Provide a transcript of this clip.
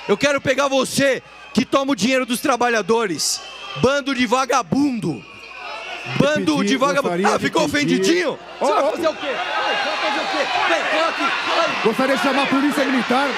Eu quero pegar você que toma o dinheiro dos trabalhadores. Bando de vagabundo. Bando de vagabundo. Ah, ficou ofendidinho? Você vai fazer o quê? Vai fazer o quê? Vem aqui. Gostaria de chamar a polícia militar.